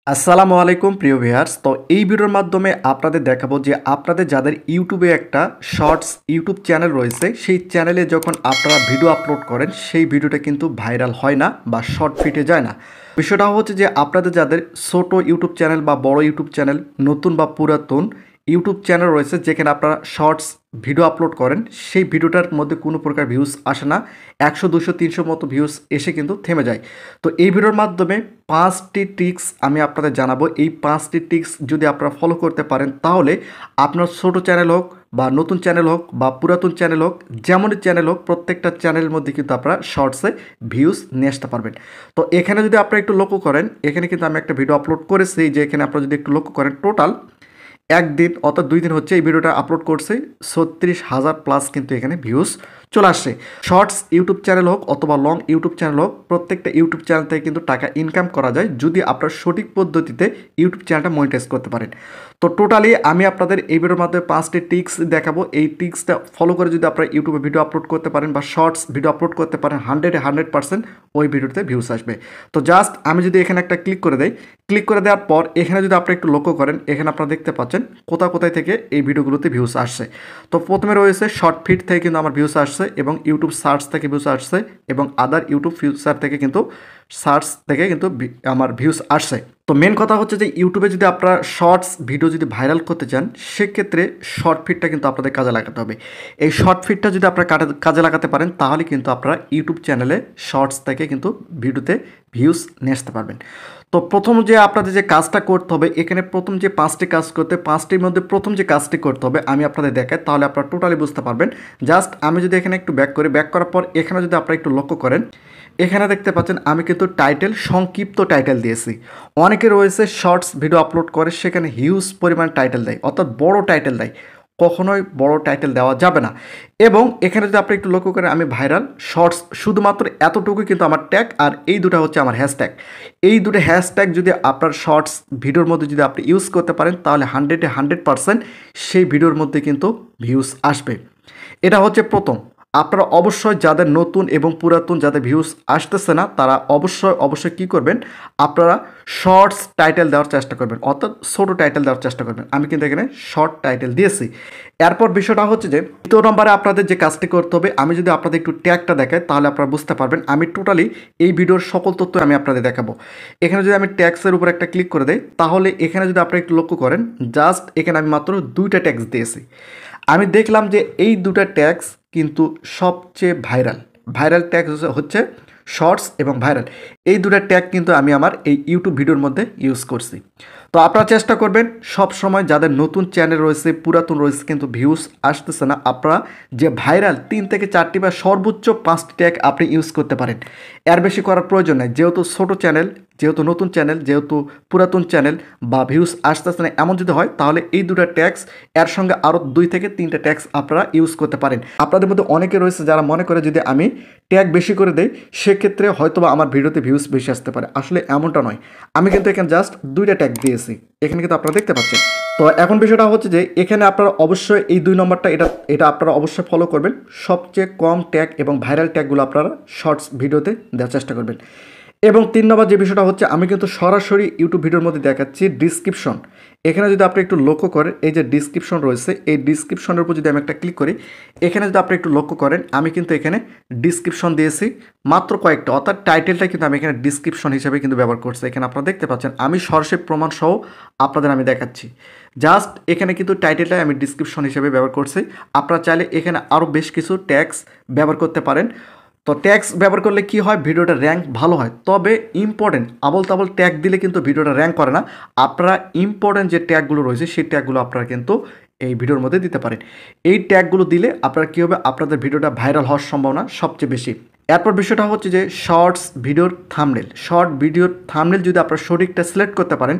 আসসালামু আলাইকুম প্রিয় ভিউয়ার্স। তো এই ভিডিওর মাধ্যমে আপনাদের দেখাবো যে আপনাদের যাদের ইউটিউবে একটা শর্টস ইউটিউব চ্যানেল রয়েছে, সেই চ্যানেলে যখন আপনারা ভিডিও আপলোড করেন সেই ভিডিওটা কিন্তু ভাইরাল হয় না বা শর্ট ফিটে যায় না। বিষয়টা হচ্ছে যে আপনাদের যাদের ছোট ইউটিউব চ্যানেল বা বড় ইউটিউব চ্যানেল, নতুন বা পুরাতন ইউটিউব চ্যানেল রয়েছে যেখানে আপনারা শর্টস ভিডিও আপলোড করেন, সেই ভিডিওটার মধ্যে কোনো প্রকার ভিউজ আসে না, 100 200 300 মতো ভিউজ এসে কিন্তু থেমে যায়। তো এই ভিডিওর মাধ্যমে 5টি ট্রিক্স আমি আপনাদের জানাবো। এই 5টি ট্রিক্স যদি আপনারা ফলো করতে পারেন তাহলে আপনার ছোট চ্যানেল হোক বা নতুন চ্যানেল হোক বা পুরাতন চ্যানেল হোক, যেমনই চ্যানেল হোক, প্রত্যেকটা চ্যানেলের মধ্যে কিন্তু আপনারা শর্টসে ভিউজ নিয়ে আসতে পারবেন। তো এখানে যদি আপনারা একটু লক্ষ্য করেন, এখানে কিন্তু আমি একটা ভিডিও আপলোড করেছি, যে এখানে আপনারা যদি একটু লক্ষ্য করেন টোটাল একদিন অর্থাৎ 2 দিন হচ্ছে এই ভিডিওটা আপলোড করছে, 36,000 প্লাস কিন্তু এখানে ভিউজ চলে আসছে। শর্টস ইউটিউব চ্যানেল হোক অথবা লং ইউটিউব চ্যানেল হোক, প্রত্যেকটা ইউটিউব চ্যানেল থেকে কিন্তু টাকা ইনকাম করা যায় যদি আপনার সঠিক পদ্ধতিতে ইউটিউব চ্যানেলটা মনিটাইজ করতে পারেন। তো টোটালি আমি আপনাদের এই ভিডিওর মাধ্যমে 5টি টিক্স দেখাবো। এই টিক্সটা ফলো করে যদি আপনারা ইউটিউবে ভিডিও আপলোড করতে পারেন বা শর্টস ভিডিও আপলোড করতে পারেন, 100% ওই ভিডিওতে ভিউজ আসবে। তো জাস্ট আমি যদি এখানে একটা ক্লিক করে দেই, ক্লিক করে দেওয়ার পর এখানে যদি আপনারা একটু লক্ষ্য করেন, এখানে আপনারা দেখতে পাচ্ছেন কোথায় থেকে এই ভিডিওগুলোতে ভিউজ আসছে। তো প্রথমে রয়েছে শর্ট ফিট থেকে কিন্তু আমার ভিউজ আসছে এবং ইউটিউব সার্চ থেকে ভিউজ আসছে এবং আদার ইউটিউব ফিউচার থেকে কিন্তু সার্চ থেকে কিন্তু আমার ভিউজ আসছে। তো মেন কথা হচ্ছে যে ইউটিউবে যদি আপনারা শর্টস ভিডিও যদি ভাইরাল করতে চান, সেক্ষেত্রে শর্ট ফিটটা কিন্তু আপনাদের কাজে লাগাতে হবে। এই শর্ট ফিটটা যদি আপনারা কাজে লাগাতে পারেন তাহলে কিন্তু আপনারা ইউটিউব চ্যানেলে শর্টস থেকে কিন্তু ভিডিওতে ভিউজ নিয়ে আসতে পারবেন। তো প্রথম যে আপনাদের যে কাজটা করতে হবে, এখানে প্রথম যে 5টি কাজ করতে, 5টির মধ্যে প্রথম যে কাজটি করতে হবে আমি আপনাদের দেখাই, তাহলে আপনারা টোটালি বুঝতে পারবেন। জাস্ট আমি যদি এখানে একটু ব্যাক করার পর এখানে যদি আপনারা একটু লক্ষ্য করেন, এখানে দেখতে পাচ্ছেন আমি কিন্তু টাইটেল সংক্ষিপ্ত টাইটেল দিয়েছি। অনেকে রয়েছে শর্টস ভিডিও আপলোড করে সেখানে হিউজ পরিমাণ টাইটেল দেয়, অর্থাৎ বড় টাইটেল দেয়। কখনোই বড় টাইটেল দেওয়া যাবে না। এবং এখানে যদি আপনি একটু লক্ষ্য করেন, আমি ভাইরাল শর্টস শুধুমাত্র এতটুকুই কিন্তু আমার ট্যাগ, আর এই দুটো হচ্ছে আমার হ্যাশট্যাগ। এই দুটো হ্যাশট্যাগ যদি আপনার শর্টস ভিডিওর মধ্যে যদি আপনি ইউজ করতে পারেন তাহলে 100% সেই ভিডিওর মধ্যে কিন্তু ভিউজ আসবে। এটা হচ্ছে প্রথম। আপনারা অবশ্যই যাদের নতুন এবং পুরাতন যাদের ভিউজ আসতেছে না তারা অবশ্যই কী করবেন, আপনারা শর্টস টাইটেল দেওয়ার চেষ্টা করবেন, অর্থাৎ ছোটো টাইটেল দেওয়ার চেষ্টা করবেন। আমি কিন্তু এখানে শর্ট টাইটেল দিয়েছি। এরপর বিষয়টা হচ্ছে যে 2 নম্বরে আপনাদের যে কাজটি করতে হবে, আমি যদি আপনাদের একটু ট্যাগটা দেখাই তাহলে আপনারা বুঝতে পারবেন। আমি টোটালি এই ভিডিওর সকল তথ্য আমি আপনাদের দেখাবো। এখানে যদি আমি ট্যাক্সের উপর একটা ক্লিক করে দেই তাহলে এখানে যদি আপনারা একটু লক্ষ্য করেন, জাস্ট এখানে আমি মাত্র 2টা ট্যাক্স দিয়েছি। আমি দেখলাম যে এই 2টা ট্যাক্স কিন্তু সবচেয়ে ভাইরাল ট্যাগ হচ্ছে শর্টস এবং ভাইরাল। এই 2টা ট্যাগ কিন্তু আমি আমার এই ইউটিউব ভিডিওর মধ্যে ইউজ করছি। তো আপনারা চেষ্টা করবেন সব সময়, যাদের নতুন চ্যানেল রয়েছে, পুরাতন রয়েছে কিন্তু ভিউজ আসতেছে না, আপনারা যে ভাইরাল 3 থেকে 4টি বা সর্বোচ্চ 5টি ট্যাগ আপনি ইউজ করতে পারেন। এর বেশি করার প্রয়োজন নেই, যেহেতু ছোট চ্যানেল, যেহেতু নতুন চ্যানেল, যেহেতু পুরাতন চ্যানেল বা ভিউজ আসতেছে না এমন যদি হয় তাহলে এই 2টা ট্যাক্স এর সঙ্গে আরও 2 থেকে 3টা ট্যাক্স আপনারা ইউজ করতে পারেন। আপনাদের মধ্যে অনেকে রয়েছে যারা মনে করে যদি আমি ট্যাগ বেশি করে দেই সেক্ষেত্রে হয়তোবা আমার ভিডিওতে ভিউজ বেশি আসতে পারে। আসলে এমনটা নয়, আমি কিন্তু এখানে জাস্ট 2টা ট্যাগ দিয়েছি, এখানে কিন্তু আপনারা দেখতে পাচ্ছেন। তো এখন বিষয়টা হচ্ছে যে এখানে আপনারা অবশ্যই এই 2 নম্বরটা এটা আপনারা অবশ্যই ফলো করবেন। সবচেয়ে কম ট্যাগ এবং ভাইরাল ট্যাগগুলো আপনারা শর্টস ভিডিওতে দেওয়ার চেষ্টা করবেন। এবং 3 নম্বর যে বিষয়টা হচ্ছে, আমি কিন্তু সরাসরি ইউটিউব ভিডিওর মধ্যে দেখাচ্ছি ডিসক্রিপশন। এখানে যদি আপনি একটু লক্ষ্য করেন, এই যে ডিসক্রিপশন রয়েছে, এই ডিসক্রিপশনের উপর যদি আমি একটা ক্লিক করি, এখানে যদি আপনি একটু লক্ষ্য করেন আমি কিন্তু এখানে ডিসক্রিপশন দিয়েছি মাত্র কয়েকটা, অর্থাৎ টাইটেলটা কিন্তু আমি এখানে ডিসক্রিপশন হিসেবে কিন্তু ব্যবহার করছি। এখানে আপনারা দেখতে পাচ্ছেন আমি সরাসরি প্রমাণ সহ আপনাদের আমি দেখাচ্ছি। জাস্ট এখানে কিন্তু টাইটেলটাই আমি ডিসক্রিপশন হিসেবে ব্যবহার করছি। আপনারা চাইলে এখানে আরও বেশ কিছু ট্যাগস ব্যবহার করতে পারেন। তো ট্যাক্স ব্যবহার করলে কি হয়, ভিডিওটা র্যাঙ্ক ভালো হয়। তবে ইম্পর্টেন্ট আবল তাবল ট্যাগ দিলে কিন্তু ভিডিওটা র্যাঙ্ক করে না। আপনারা ইম্পর্টেন্ট যে ট্যাগগুলো রয়েছে সেই ট্যাগগুলো আপনারা কিন্তু এই ভিডিওর মধ্যে দিতে পারেন। এই ট্যাগগুলো দিলে আপনারা কী হবে, আপনাদের ভিডিওটা ভাইরাল হওয়ার সম্ভাবনা সবচেয়ে বেশি। এরপর বিষয়টা হচ্ছে যে শর্টস ভিডিওর থাম্বনেল, শর্ট ভিডিওর থাম্বনেল যদি আপনারা সঠিকটা সিলেক্ট করতে পারেন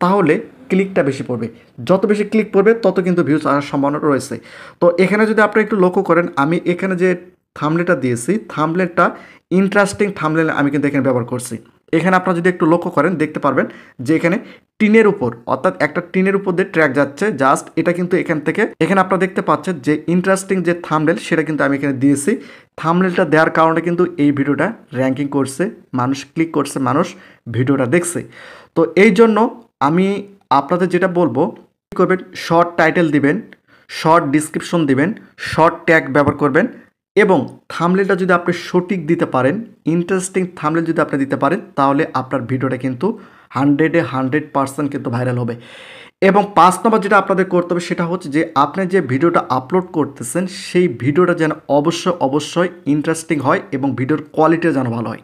তাহলে ক্লিকটা বেশি পড়বে। যত বেশি ক্লিক পড়বে তত কিন্তু ভিউজ আসার সম্ভাবনা রয়েছে। তো এখানে যদি আপনারা একটু লক্ষ্য করেন, আমি এখানে যে থাম্বনেলটা দিয়েছি, থাম্বনেলটা ইন্টারেস্টিং থাম্বনেল আমি কিন্তু এখানে ব্যবহার করছি। এখানে আপনারা যদি একটু লক্ষ্য করেন দেখতে পারবেন যে এখানে টিনের উপর, অর্থাৎ একটা টিনের উপর দিয়ে ট্র্যাক যাচ্ছে জাস্ট। এটা কিন্তু এখানে আপনারা দেখতে পাচ্ছেন যে ইন্টারেস্টিং যে থাম্বনেল সেটা কিন্তু আমি এখানে দিয়েছি। থাম্বনেলটা দেওয়ার কারণে কিন্তু এই ভিডিওটা র্যাঙ্কিং করছে, মানুষ ক্লিক করছে, মানুষ ভিডিওটা দেখছে। তো এই জন্য আমি আপনাদের যেটা বলবো, কী করবেন, শর্ট টাইটেল দিবেন, শর্ট ডিসক্রিপশন দিবেন, শর্ট ট্যাগ ব্যবহার করবেন এবং থাম্বনেলটা যদি আপনি সঠিক দিতে পারেন, ইন্টারেস্টিং থাম্বনেল যদি আপনি দিতে পারেন, তাহলে আপনার ভিডিওটা কিন্তু 100% কিন্তু ভাইরাল হবে। এবং 5 নম্বর যেটা আপনাদের করতে হবে সেটা হচ্ছে যে আপনি যে ভিডিওটা আপলোড করতেছেন সেই ভিডিওটা যেন অবশ্যই ইন্টারেস্টিং হয় এবং ভিডিওর কোয়ালিটিও যেন ভালো হয়।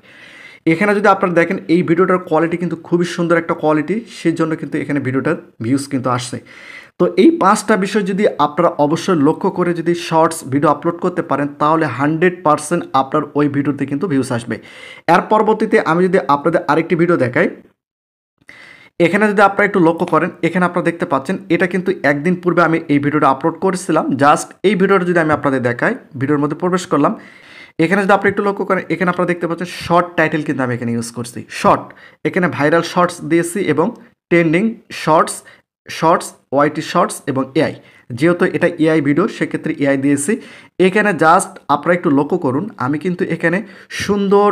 এখানে যদি আপনারা দেখেন এই ভিডিওটার কোয়ালিটি কিন্তু খুবই সুন্দর একটা কোয়ালিটি, সেই জন্য কিন্তু এখানে ভিডিওটার ভিউজ কিন্তু আসছে। তো এই 5টা বিষয় যদি আপনারা অবশ্যই লক্ষ্য করে যদি শর্টস ভিডিও আপলোড করতে পারেন, তাহলে 100% আপনার ওই ভিডিওতে কিন্তু ভিউজ আসবে। এর পরবর্তীতে আমি যদি আপনাদের আরেকটি ভিডিও দেখাই, এখানে যদি আপনারা একটু লক্ষ্য করেন, এখানে আপনারা দেখতে পাচ্ছেন এটা কিন্তু একদিন পূর্বে আমি এই ভিডিওটা আপলোড করেছিলাম। জাস্ট এই ভিডিওটা যদি আমি আপনাদের দেখাই, ভিডিওর মধ্যে প্রবেশ করলাম, এখানে যদি আপনি একটু লক্ষ্য করেন, এখানে আপনারা দেখতে পাচ্ছেন শর্ট টাইটেল কিন্তু আমি এখানে ইউজ করছি। শর্ট, এখানে ভাইরাল শর্টস দিয়েছি এবং ট্রেন্ডিং শর্টস ওয়াইটি শর্টস এবং এআই, যেহেতু এটা এআই ভিডিও সেক্ষেত্রে এআই দিয়েছি। এখানে জাস্ট আপনারা একটু লক্ষ্য করুন, আমি কিন্তু এখানে সুন্দর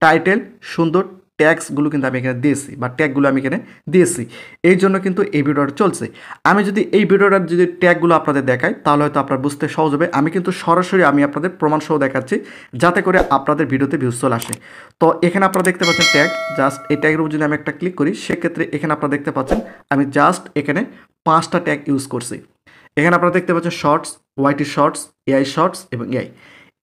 টাইটেল, সুন্দর ট্যাগসগুলো কিন্তু আমি এখানে দিয়েছি বা ট্যাগগুলো আমি এখানে দিয়েছি, এই জন্য কিন্তু এই ভিডিওটা চলছে। আমি যদি এই ভিডিওটার যদি ট্যাগগুলো আপনাদের দেখাই তাহলে হয়তো আপনার বুঝতে সহজ হবে। আমি কিন্তু সরাসরি আমি আপনাদের প্রমাণ সহ দেখাচ্ছি যাতে করে আপনাদের ভিডিওতে ভিউজ চলে আসে। তো এখানে আপনারা দেখতে পাচ্ছেন ট্যাগ, জাস্ট এই ট্যাগের উপর যদি আমি একটা ক্লিক করি সেক্ষেত্রে এখানে আপনারা দেখতে পাচ্ছেন আমি জাস্ট এখানে 5টা ট্যাগ ইউজ করছি। এখানে আপনারা দেখতে পাচ্ছেন শর্টস, ওয়াইটি শর্টস, এআই শর্টস এবং এআই।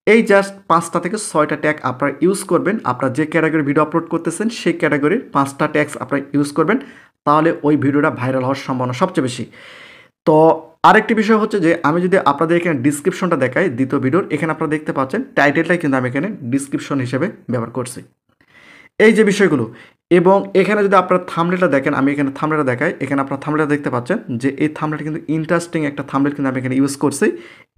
এই জাস্ট 5টা থেকে 6টা ট্যাগ আপনারা ইউজ করবেন। আপনারা যে ক্যাটাগরি ভিডিও আপলোড করতেছেন সেই ক্যাটাগরির 5টা ট্যাগস আপনারা ইউজ করবেন, তাহলে ওই ভিডিওটা ভাইরাল হওয়ার সম্ভাবনা সবচেয়ে বেশি। তো আরেকটি বিষয় হচ্ছে যে আমি যদি আপনাদের এখানে ডিসক্রিপশনটা দেখাই দ্বিতীয় ভিডিওর, এখানে আপনারা দেখতে পাচ্ছেন টাইটেলটাই কিন্তু আমি এখানে ডিসক্রিপশন হিসেবে ব্যবহার করছি, এই যে বিষয়গুলো। এবং এখানে যদি আপনারা থাম্বনেলটা দেখেন, আমি এখানে থাম্বনেলটা দেখাই, এখানে আপনারা থাম্বনেলটা দেখতে পাচ্ছেন যে এই থাম্বনেলটা কিন্তু ইন্টারেস্টিং একটা থাম্বনেল কিন্তু আমি এখানে ইউজ করছি,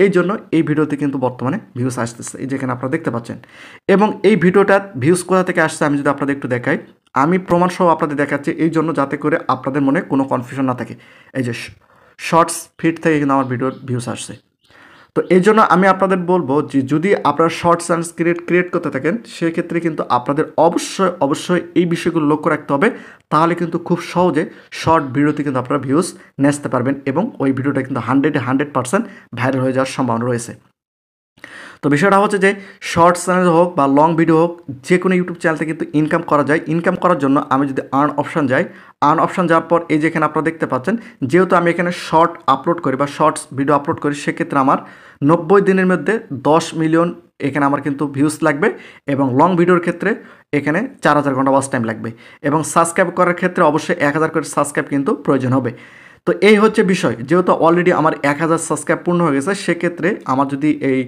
এই জন্য এই ভিডিওতে কিন্তু বর্তমানে ভিউজ আসতেছে, এই যেখানে আপনারা দেখতে পাচ্ছেন। এবং এই ভিডিওটার ভিউজ কোথা থেকে আসছে আমি যদি আপনাদের একটু দেখাই, আমি প্রমাণসহ আপনাদের দেখাচ্ছি, এই জন্য যাতে করে আপনাদের মনে কোনো কনফিউশন না থাকে। এই যে শর্টস ফিড থেকে কিন্তু আমার ভিডিওর ভিউজ আসছে। তো এই জন্য আমি আপনাদের বলবো যে যদি আপনারা শর্টস অ্যান্ড ক্রিয়েট করতে থাকেন সেক্ষেত্রে কিন্তু আপনাদের অবশ্যই এই বিষয়গুলো লক্ষ্য রাখতে হবে, তাহলে কিন্তু খুব সহজে শর্ট ভিডিওতে কিন্তু আপনারা ভিউজ নিতে পারবেন এবং ওই ভিডিওটা কিন্তু 100% ভাইরাল হয়ে যাওয়ার সম্ভাবনা রয়েছে। তো বিষয়টা হচ্ছে যে শর্টস চ্যানেল হোক বা লং ভিডিও হোক, যে কোনো ইউটিউব চ্যানেলতে কিন্তু ইনকাম করা যায়। ইনকাম করার জন্য আমি যদি আর্ন অপশান যাই, আর্ন অপশান যাওয়ার পর এই যে এখানে আপনারা দেখতে পাচ্ছেন, যেহেতু আমি এখানে শর্ট আপলোড করি বা শর্টস ভিডিও আপলোড করি, সেক্ষেত্রে আমার 90 দিনের মধ্যে 10 মিলিয়ন এখানে আমার কিন্তু ভিউজ লাগবে এবং লং ভিডিওর ক্ষেত্রে এখানে 4000 ঘন্টা ওয়াচ টাইম লাগবে এবং সাবস্ক্রাইব করার ক্ষেত্রে অবশ্যই 1000 করে সাবস্ক্রাইব কিন্তু প্রয়োজন হবে। তো এই হচ্ছে বিষয়, যেহেতু অলরেডি আমার 1000 সাবস্ক্রাইব পূর্ণ হয়ে গেছে, সেক্ষেত্রে আমার যদি এই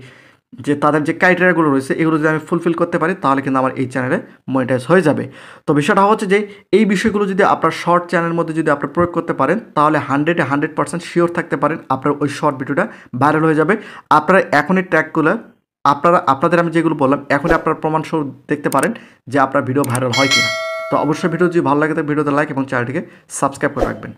যে তাদের যে ক্রাইটেরিয়াগুলো রয়েছে এগুলো যদি আমি ফুলফিল করতে পারি তাহলে কিন্তু আমার এই চ্যানেলে মনিটাইজ হয়ে যাবে। তো বিষয়টা হচ্ছে যে এই বিষয়গুলো যদি আপনার শর্ট চ্যানেলের মধ্যে যদি আপনারা প্রয়োগ করতে পারেন তাহলে 100% শিওর থাকতে পারেন আপনার ওই শর্ট ভিডিওটা ভাইরাল হয়ে যাবে। আপনারা এখনই ট্র্যাকগুলো আপনাদের আমি যেগুলো বললাম এখনই আপনারা প্রমাণ সহ দেখতে পারেন যে আপনার ভিডিও ভাইরাল হয় কিনা। তো অবশ্যই ভিডিও যদি ভালো লাগে তো ভিডিওতে লাইক এবং চ্যানেলটিকে সাবস্ক্রাইব করে রাখবেন।